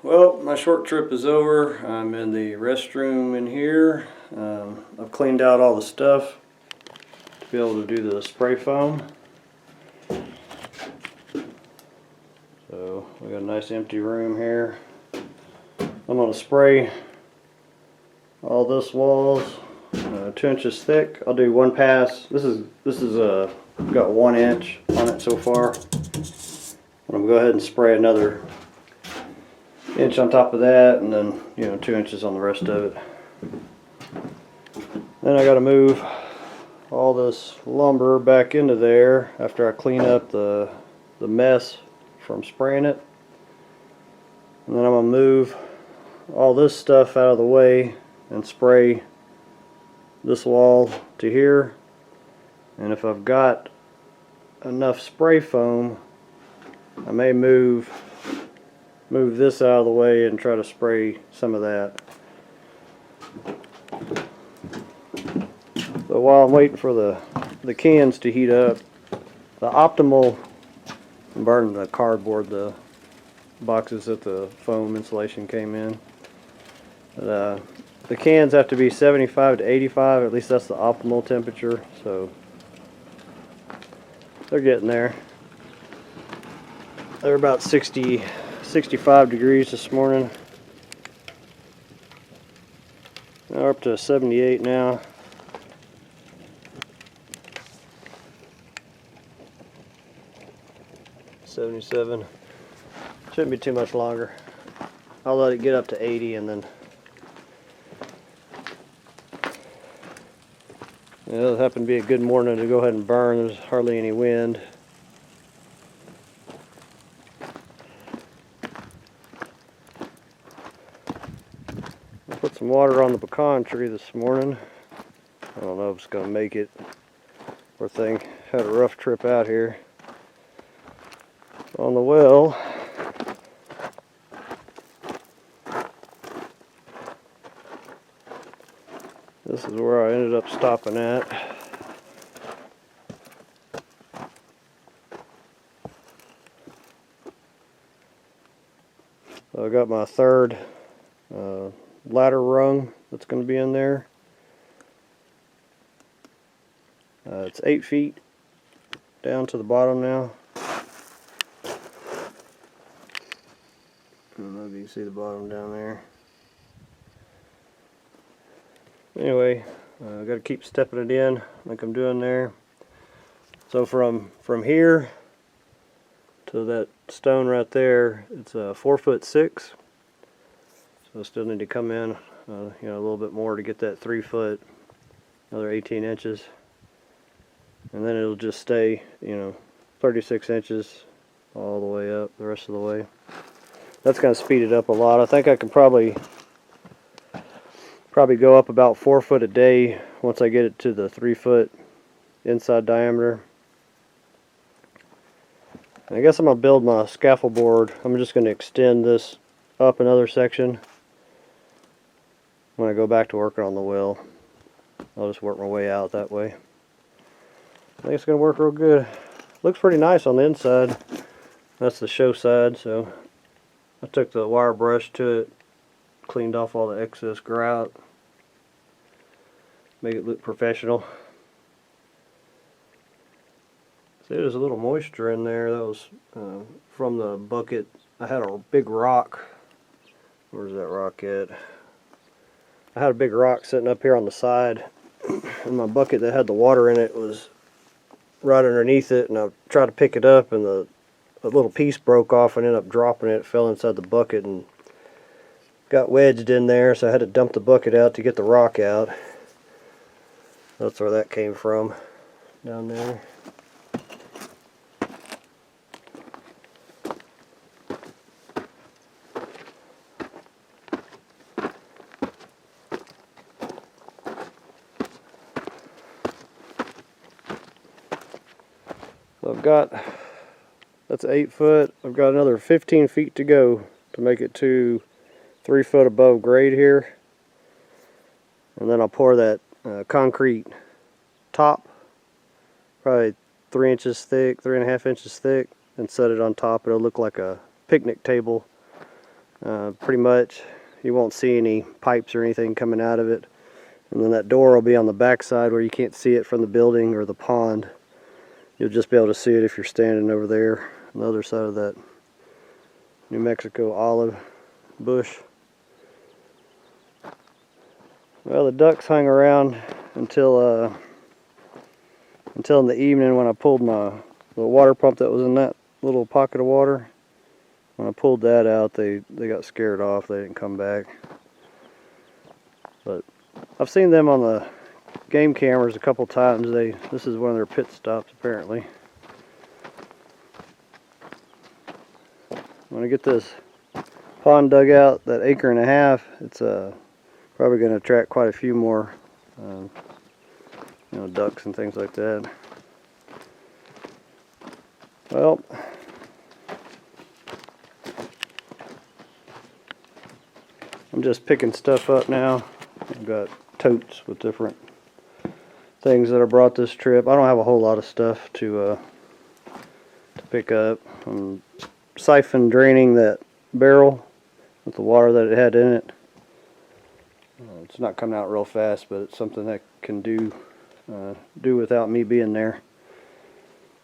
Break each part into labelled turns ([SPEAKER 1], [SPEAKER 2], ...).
[SPEAKER 1] Well, my short trip is over. I'm in the restroom in here. I've cleaned out all the stuff to be able to do the spray foam. So we got a nice empty room here. I'm going to spray all this walls 2 inches thick. I'll do one pass. This is got 1 inch on it so far. I'm going to go ahead and spray another inch on top of that, and then 2 inches on the rest of it. Then I got to move all this lumber back into there after I clean up the mess from spraying it. And then I'm going to move all this stuff out of the way and spray this wall to here. And if I've got enough spray foam, I may move this out of the way and try to spray some of that. So while I'm waiting for the cans to heat up, the optimal, I'm burning the cardboard, the boxes that the foam insulation came in. But, the cans have to be 75 to 85, at least that's the optimal temperature, so they're getting there. They're about 65 degrees this morning. They're up to 78 now. $77. Shouldn't be too much longer. I'll let it get up to 80 and then it'll happen to be a good morning to go ahead and burn. There's hardly any wind. I put some water on the pecan tree this morning. I don't know if it's going to make it. Poor thing had a rough trip out here. On the well, this is where I ended up stopping at. So I got my third ladder rung that's going to be in there. It's 8 feet down to the bottom now. I don't know if you can see the bottom down there. Anyway, I've got to keep stepping it in like I'm doing there. So from here to that stone right there, it's 4'6". So I still need to come in a little bit more to get that 3 foot, another 18 inches. And then it'll just stay 36 inches all the way up the rest of the way. That's going to speed it up a lot. I think I can probably go up about 4 foot a day once I get it to the 3 foot inside diameter. And I guess I'm going to build my scaffold board. I'm just going to extend this up another section when I go back to working on the well. I'll just work my way out that way. I think it's going to work real good. Looks pretty nice on the inside. That's the show side, so I took the wire brush to it, cleaned off all the excess grout, make it look professional. See, there's a little moisture in there. That was from the bucket. I had a big rock. Where's that rock at? I had a big rock sitting up here on the side, and my bucket that had the water in it was right underneath it, and I tried to pick it up, and a little piece broke off and ended up dropping it. It fell inside the bucket and got wedged in there, so I had to dump the bucket out to get the rock out. That's where that came from, down there. So that's 8 foot. I've got another 15 feet to go to make it to 3 foot above grade here. And then I'll pour that concrete top, probably 3 inches thick, 3.5 inches thick, and set it on top. It'll look like a picnic table Pretty much you won't see any pipes or anything coming out of it. And then that door will be on the back side where you can't see it from the building or the pond. You'll just be able to see it if you're standing over there on the other side of that New Mexico olive bush. Well, the ducks hung around until in the evening when I pulled the water pump that was in that little pocket of water. When I pulled that out, they got scared off. They didn't come back. But I've seen them on the game cameras a couple times. This is one of their pit stops apparently. When I get this pond dug out, that 1.5 acres, it's probably going to attract quite a few more ducks and things like that. Well, I'm just picking stuff up now. I've got totes with different things that I brought this trip. I don't have a whole lot of stuff to pick up. I'm siphon draining that barrel with the water that it had in it. It's not coming out real fast, but it's something that can do without me being there.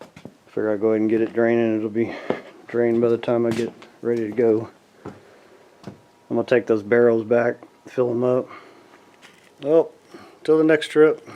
[SPEAKER 1] I figure I'll go ahead and get it draining. It'll be drained by the time I get ready to go. I'm going to take those barrels back, fill them up. Well, till the next trip.